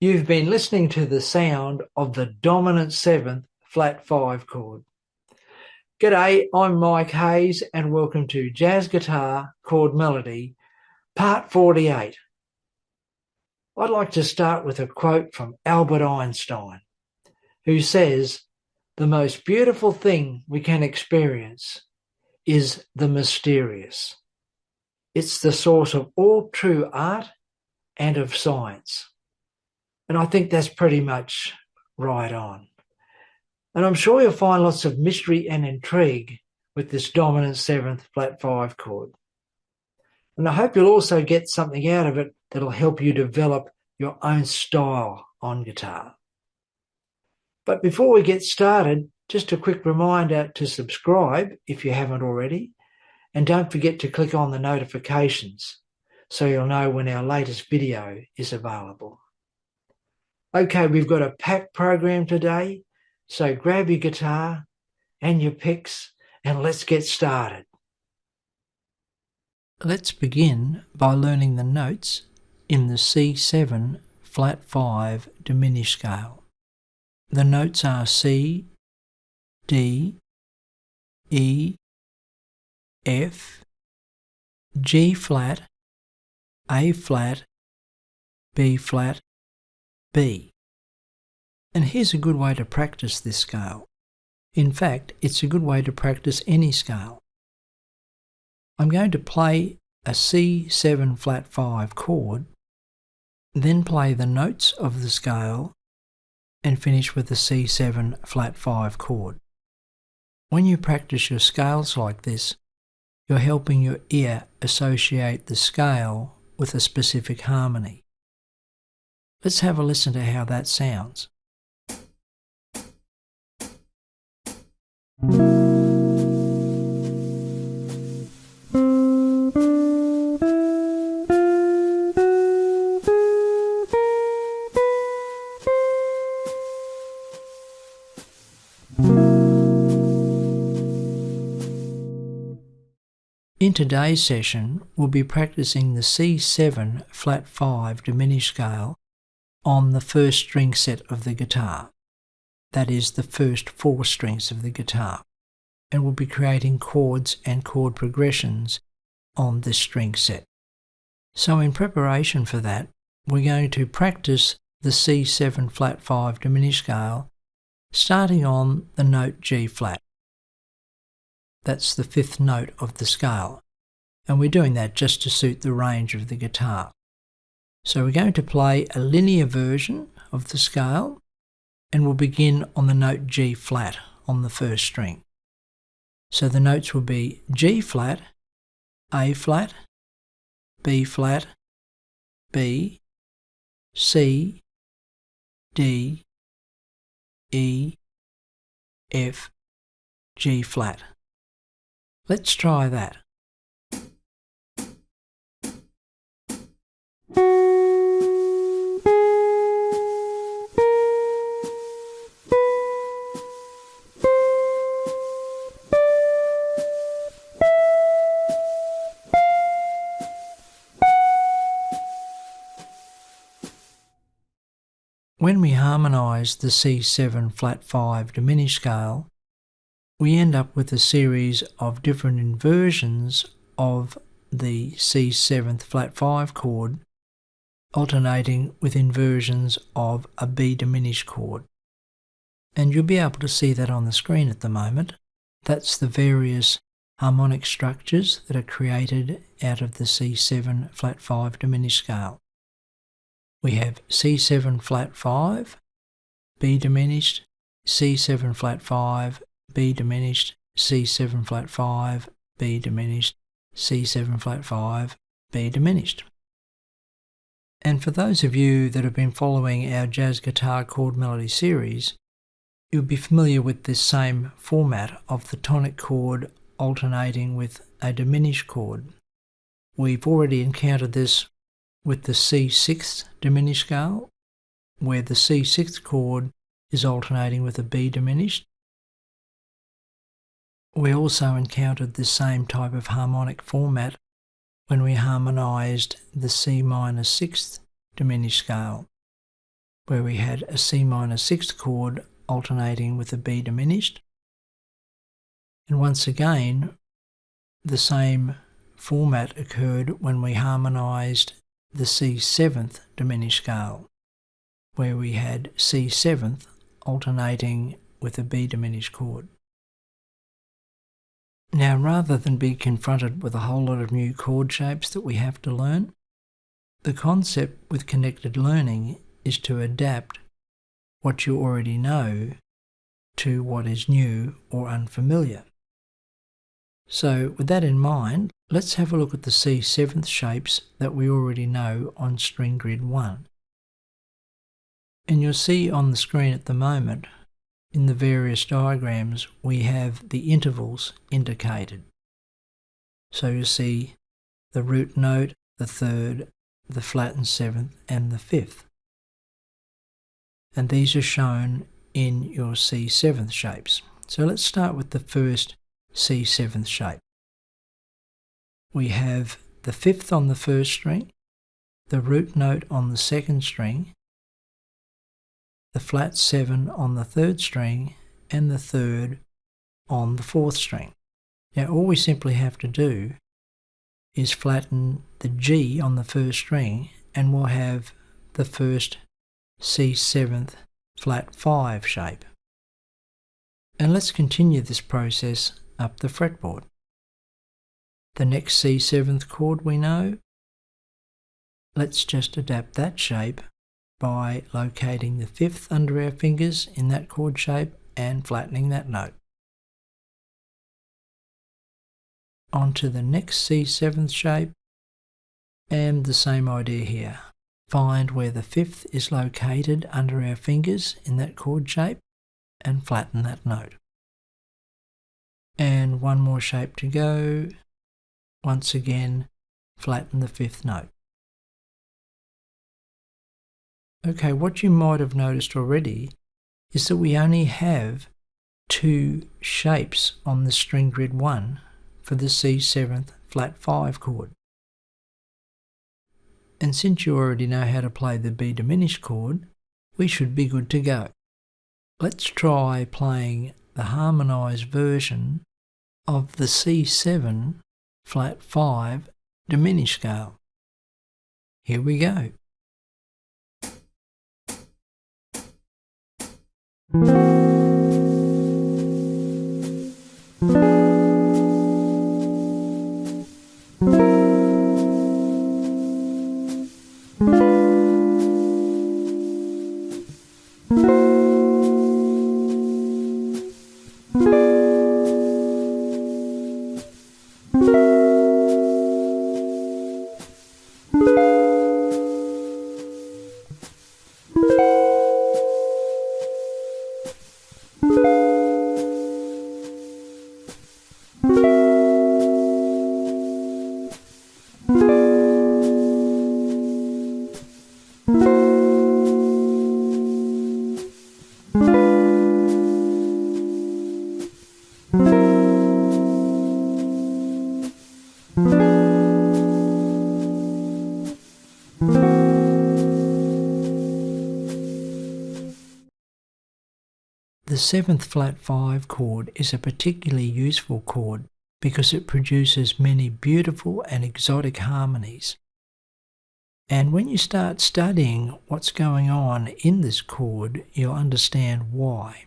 You've been listening to the sound of the dominant seventh flat five chord. G'day, I'm Mike Hayes and welcome to Jazz Guitar Chord Melody, Part 48. I'd like to start with a quote from Albert Einstein, who says, "The most beautiful thing we can experience is the mysterious. It's the source of all true art and of science." And I think that's pretty much right on. And I'm sure you'll find lots of mystery and intrigue with this dominant seventh flat five chord. And I hope you'll also get something out of it that'll help you develop your own style on guitar. But before we get started, just a quick reminder to subscribe if you haven't already, and don't forget to click on the notifications so you'll know when our latest video is available. Okay, we've got a packed program today, so grab your guitar and your picks and let's get started. Let's begin by learning the notes in the C7 flat 5 diminished scale. The notes are C, D, E, F, G flat, A flat, B flat, B. And here's a good way to practice this scale. In fact, it's a good way to practice any scale. I'm going to play a C7 flat 5 chord, then play the notes of the scale and finish with the C7 flat 5 chord. When you practice your scales like this, you're helping your ear associate the scale with a specific harmony. Let's have a listen to how that sounds. In today's session, we'll be practicing the C7 flat 5 diminished scale on the first string set of the guitar. That is the first 4 strings of the guitar. And we'll be creating chords and chord progressions on this string set. So in preparation for that, we're going to practice the C7 flat 5 diminished scale starting on the note G flat. That's the 5th note of the scale. And we're doing that just to suit the range of the guitar. So we're going to play a linear version of the scale and we'll begin on the note G flat on the first string. So the notes will be G flat, A flat, B flat, B, C, D, E, F, G flat. Let's try that. When we harmonise the C7 flat 5 diminished scale, we end up with a series of different inversions of the C7 flat 5 chord, alternating with inversions of a B diminished chord. And you'll be able to see that on the screen at the moment. That's the various harmonic structures that are created out of the C7 flat 5 diminished scale. We have C7 flat 5, B diminished, C7 flat 5, B diminished, C7 flat 5, B diminished, C7 flat 5, B diminished. And for those of you that have been following our Jazz Guitar Chord Melody series, you'll be familiar with this same format of the tonic chord alternating with a diminished chord. We've already encountered this with the C6 diminished scale, where the C6 chord is alternating with a B diminished. We also encountered the same type of harmonic format when we harmonised the C minor 6th diminished scale. where we had a C minor sixth chord alternating with a B diminished. And once again, the same format occurred when we harmonised the C seventh diminished scale, where we had C seventh alternating with a B diminished chord. Now, rather than be confronted with a whole lot of new chord shapes that we have to learn, the concept with connected learning is to adapt what you already know to what is new or unfamiliar. So with that in mind, let's have a look at the C seventh shapes that we already know on string grid 1. And you'll see on the screen at the moment, in the various diagrams, we have the intervals indicated. So you see the root note, the third, the flattened seventh, and the fifth. And these are shown in your C seventh shapes. So let's start with the first C seventh shape. We have the fifth on the first string, the root note on the second string, the flat 7 on the third string, and the third on the fourth string. Now all we simply have to do is flatten the G on the first string and we'll have the first C seventh flat 5 shape. And let's continue this process up the fretboard. The next C seventh chord we know, let's just adapt that shape by locating the fifth under our fingers in that chord shape and flattening that note. On to the next C seventh shape, and the same idea here. Find where the fifth is located under our fingers in that chord shape and flatten that note. And one more shape to go. Once again, flatten the fifth note. Okay, what you might have noticed already is that we only have 2 shapes on the string grid 1 for the C seventh flat 5 chord. And since you already know how to play the B diminished chord, we should be good to go. Let's try playing the harmonised version of the C7 flat 5 diminished scale. Here we go. The 7th flat 5 chord is a particularly useful chord because it produces many beautiful and exotic harmonies. And when you start studying what's going on in this chord, you'll understand why.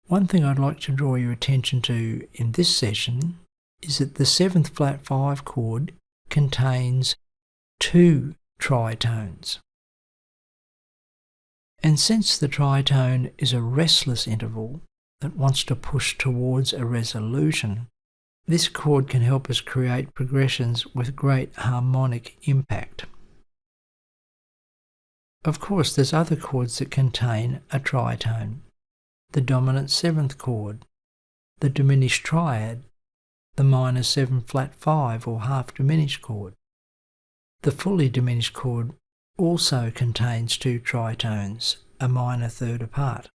One thing I'd like to draw your attention to in this session is that the 7th flat 5 chord contains 2 tritones. And since the tritone is a restless interval that wants to push towards a resolution, this chord can help us create progressions with great harmonic impact. Of course, there's other chords that contain a tritone. The dominant 7th chord, the diminished triad, the minor 7 flat 5 or half diminished chord. The fully diminished chord also contains 2 tritones, a minor third apart.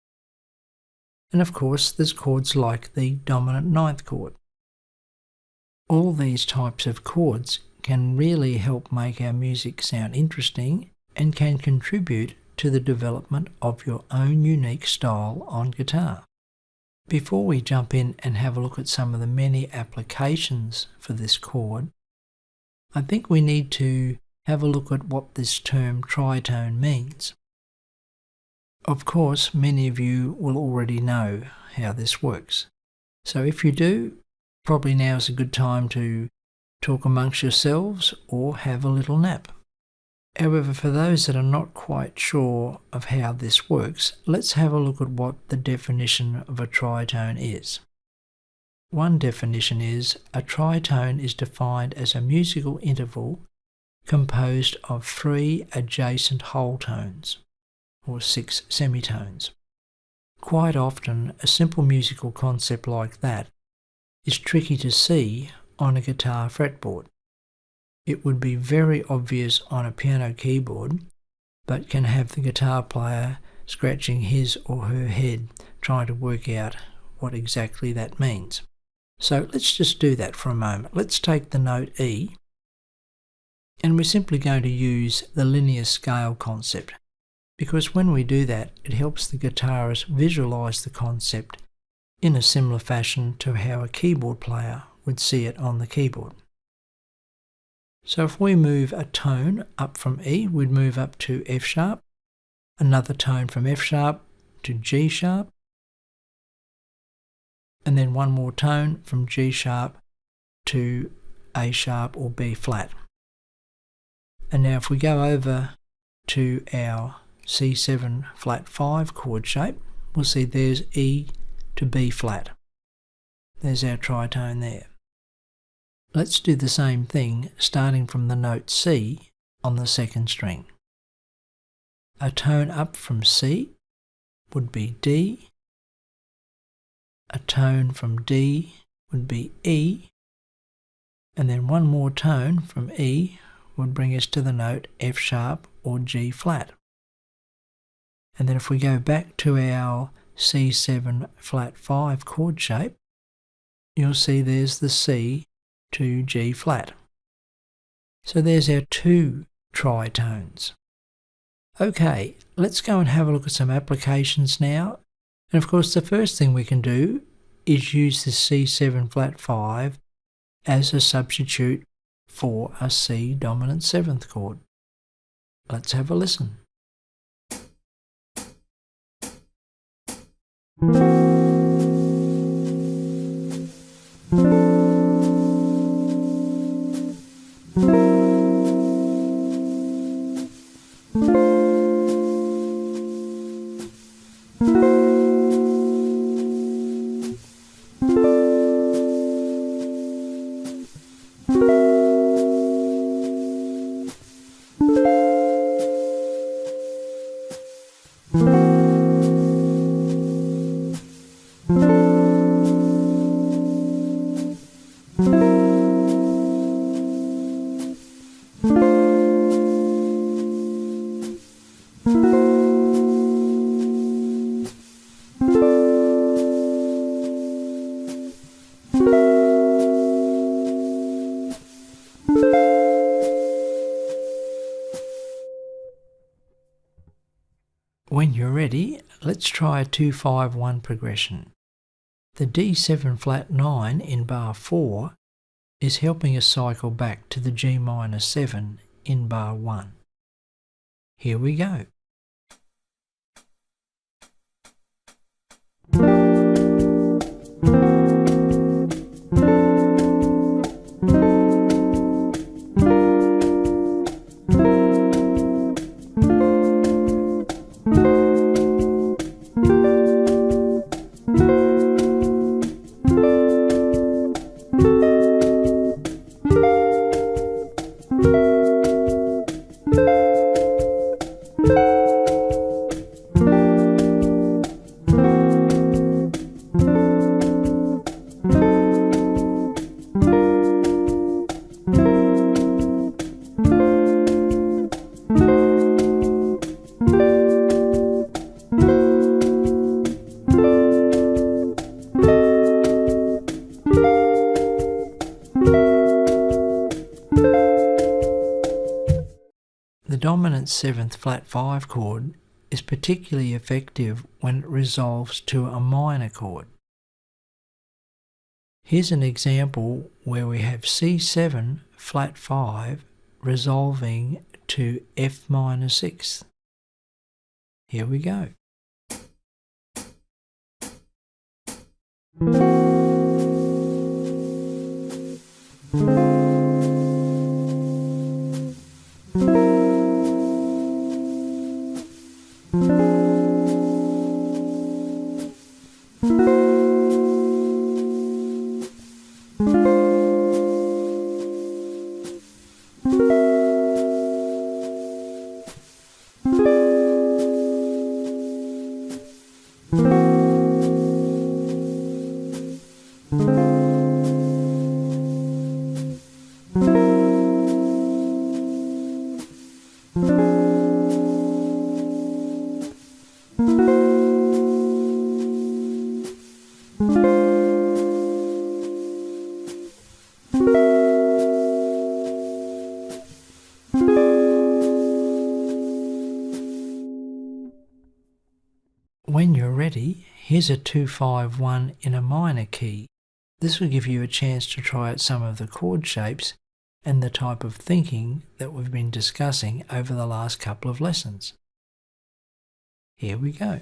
And of course, there's chords like the dominant 9th chord. All these types of chords can really help make our music sound interesting and can contribute to the development of your own unique style on guitar. Before we jump in and have a look at some of the many applications for this chord, I think we need to have a look at what this term tritone means. Of course, many of you will already know how this works. So if you do, probably now is a good time to talk amongst yourselves or have a little nap. However, for those that are not quite sure of how this works, let's have a look at what the definition of a tritone is. One definition is, a tritone is defined as a musical interval composed of 3 adjacent whole tones, or 6 semitones. Quite often, a simple musical concept like that is tricky to see on a guitar fretboard. It would be very obvious on a piano keyboard, but can have the guitar player scratching his or her head trying to work out what exactly that means. So let's just do that for a moment. Let's take the note E, and we're simply going to use the linear scale concept, because when we do that, it helps the guitarist visualize the concept in a similar fashion to how a keyboard player would see it on the keyboard. So if we move a tone up from E, we'd move up to F sharp, another tone from F sharp to G sharp, and then one more tone from G sharp to A sharp or B flat. And now if we go over to our C7 flat 5 chord shape, we'll see there's E to B flat. There's our tritone there. Let's do the same thing starting from the note C on the second string. A tone up from C would be D. A tone from D would be E. And then one more tone from E would bring us to the note F sharp or G flat. And then if we go back to our C7 flat 5 chord shape, you'll see there's the C to G flat. So there's our 2 tritones. Okay, let's go and have a look at some applications now. And of course the first thing we can do is use the C7 flat 5 as a substitute for a C dominant 7th chord. Let's have a listen. When you're ready, let's try a 2-5-1 progression. The D7 flat 9 in bar 4 is helping us cycle back to the G minor 7 in bar 1. Here we go. The dominant 7th flat 5 chord is particularly effective when it resolves to a minor chord. Here's an example where we have C7 flat 5 resolving to F minor 6th. Here we go. When you're ready, here's a 2-5-1 in a minor key. This will give you a chance to try out some of the chord shapes and the type of thinking that we've been discussing over the last couple of lessons. Here we go.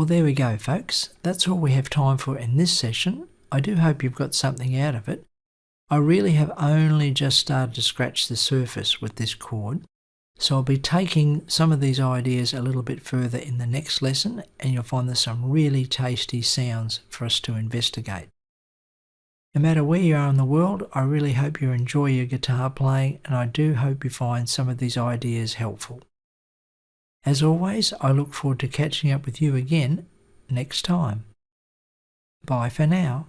Well, there we go, folks. That's all we have time for in this session. I do hope you've got something out of it. I really have only just started to scratch the surface with this chord, so I'll be taking some of these ideas a little bit further in the next lesson, and you'll find there's some really tasty sounds for us to investigate. No matter where you are in the world, I really hope you enjoy your guitar playing, and I do hope you find some of these ideas helpful. As always, I look forward to catching up with you again next time. Bye for now.